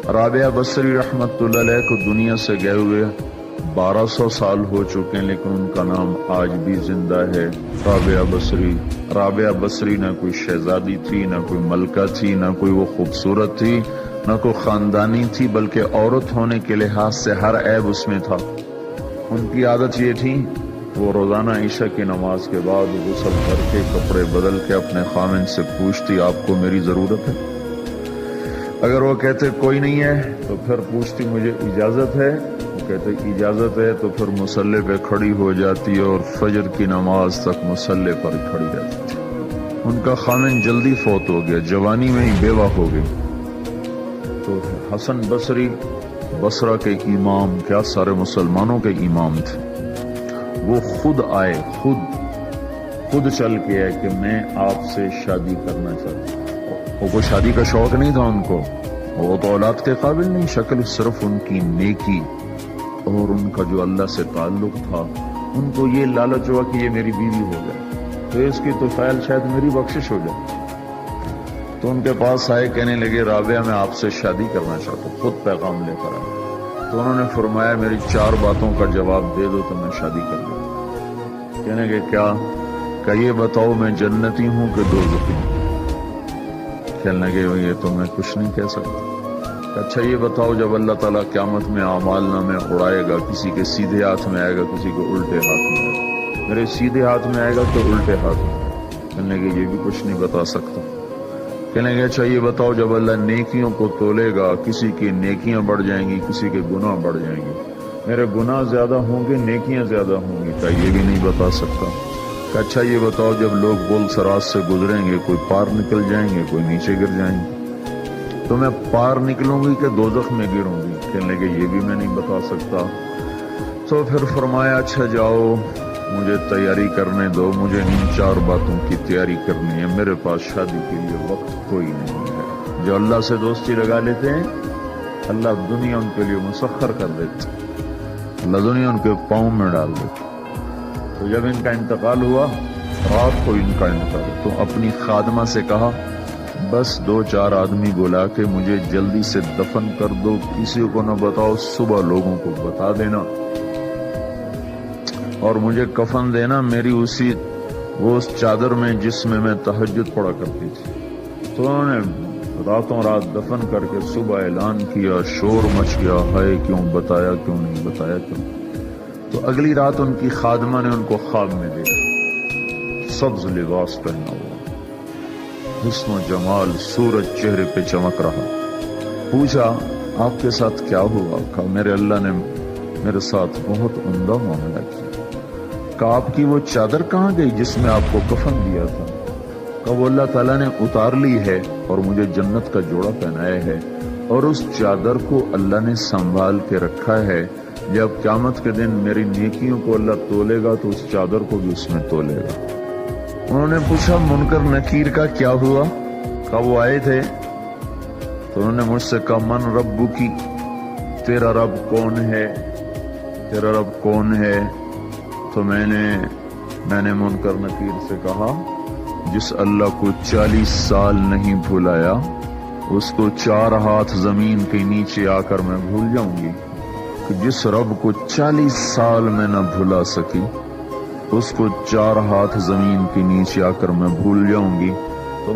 رابعہ بصری رحمت اللہ علیہ کو دنیا سے گئے ہوئے 1200 سال ہو چکے ہیں، لیکن ان کا نام آج بھی زندہ ہے، رابعہ بصری۔ رابعہ بصری نہ کوئی شہزادی تھی، نہ کوئی ملکہ تھی، نہ کوئی وہ خوبصورت تھی، نہ کوئی خاندانی تھی، بلکہ عورت ہونے کے لحاظ سے ہر عیب اس میں تھا۔ ان کی عادت یہ تھی، وہ روزانہ عشاء کی نماز کے بعد غسل کر کے کپڑے بدل کے اپنے خامن سے پوچھتی آپ کو میری ضرورت ہے؟ اگر وہ کہتے کوئی نہیں ہے تو پھر پوچھتی مجھے اجازت ہے؟ وہ کہتے اجازت ہے تو پھر مصلی پہ کھڑی ہو جاتی اور فجر کی نماز تک مصلی پر کھڑی رہتی تھی۔ ان کا خامن جلدی فوت ہو گیا، جوانی میں ہی بیوہ ہو گئی۔ تو حسن بصری بصرہ کے امام، کیا سارے مسلمانوں کے امام تھے، وہ خود آئے، خود چل کے آئے کہ میں آپ سے شادی کرنا چاہتا ہوں۔ وہ کوئی شادی کا شوق نہیں تھا ان کو، وہ تو اولاد کے قابل نہیں، شکل صرف ان کی نیکی اور ان کا جو اللہ سے تعلق تھا۔ ان کو یہ لالچ ہوا کہ یہ میری بیوی ہو جائے تو اس کی تو فعل شاید میری بخشش ہو جائے۔ تو ان کے پاس آئے، کہنے لگے رابعہ میں آپ سے شادی کرنا چاہتا ہوں، خود پیغام لے کر آئے۔ تو انہوں نے فرمایا میری 4 باتوں کا جواب دے دو تو میں شادی کر دوں۔ کہنے لگے کیا؟ کہ یہ بتاؤ میں جنتی ہوں کہ دوزخی ہوں؟ کہنے لگے یہ تو میں کچھ نہیں کہہ سکتا۔ کہ اچھا یہ بتاؤ جب اللہ تعالیٰ قیامت میں اعمال نامے اڑائے گا، کسی کے سیدھے ہاتھ میں آئے گا، کسی کے الٹے ہاتھ میں آئے گا، میرے سیدھے ہاتھ میں آئے گا تو الٹے ہاتھ میں؟ کہنے لگے یہ بھی کچھ نہیں بتا سکتا۔ کہنے لگے اچھا یہ بتاؤ جب اللہ نیکیوں کو تولے گا، کسی کی نیکیاں بڑھ جائیں گی، کسی کے گناہ بڑھ جائیں گے، میرے گناہ زیادہ ہوں گے نیکیاں زیادہ ہوں گی؟ کہ یہ بھی نہیں بتا سکتا۔ کہ اچھا یہ بتاؤ جب لوگ بول سراج سے گزریں گے، کوئی پار نکل جائیں گے، کوئی نیچے گر جائیں گے، تو میں پار نکلوں گی کہ دوزخ میں گروں گی؟ کہنے لگے یہ بھی میں نہیں بتا سکتا۔ تو پھر فرمایا اچھا جاؤ مجھے تیاری کرنے دو، مجھے ان 4 باتوں کی تیاری کرنی ہے، میرے پاس شادی کے لیے وقت کوئی نہیں ہے۔ جو اللہ سے دوستی لگا لیتے ہیں اللہ دنیا ان کے لیے مسخر کر دیتے، اللہ دنیا ان کے پاؤں میں ڈال دیتے۔ تو جب ان کا انتقال ہوا، رات کو ان کا انتقال، تو اپنی خادمہ سے کہا بس 2-4 آدمی بلا کے مجھے جلدی سے دفن کر دو، کسی کو نہ بتاؤ، صبح لوگوں کو بتا دینا، اور مجھے کفن دینا میری اس چادر میں جس میں تہجد پڑا کرتی تھی۔ تو انہوں نے راتوں رات دفن کر کے صبح اعلان کیا، شور مچ گیا، ہائے کیوں بتایا، کیوں نہیں بتایا، کیوں؟ تو اگلی رات ان کی خادمہ نے ان کو خواب میں دیکھا، سبز لباس پہنا ہوا، حسن و جمال، سورج چہرے پہ چمک رہا۔ پوچھا آپ کے ساتھ کیا ہوا؟ کہا میرے اللہ نے میرے ساتھ بہت عمدہ معاملہ کیا۔ کہا آپ کی وہ چادر کہاں گئی جس میں آپ کو کفن دیا تھا؟ کہا وہ اللہ تعالیٰ نے اتار لی ہے اور مجھے جنت کا جوڑا پہنایا ہے، اور اس چادر کو اللہ نے سنبھال کے رکھا ہے، جب قیامت کے دن میری نیکیوں کو اللہ تولے گا تو اس چادر کو بھی اس میں تولے گا۔ انہوں نے پوچھا منکر نکیر کا کیا ہوا؟ کہا وہ آئے تھے تو انہوں نے مجھ سے کہا من ربو کی، تیرا رب کون ہے، تیرا رب کون ہے؟ تو میں نے منکر نکیر سے کہا جس اللہ کو 40 سال نہیں بھلایا اس کو 4 ہاتھ زمین کے نیچے آ کر میں بھول جاؤں گی، کہ جس رب کو 40 سال میں نہ بھلا سکی اس کو 4 ہاتھ زمین کے نیچے آ کر میں بھول جاؤں گی۔ تو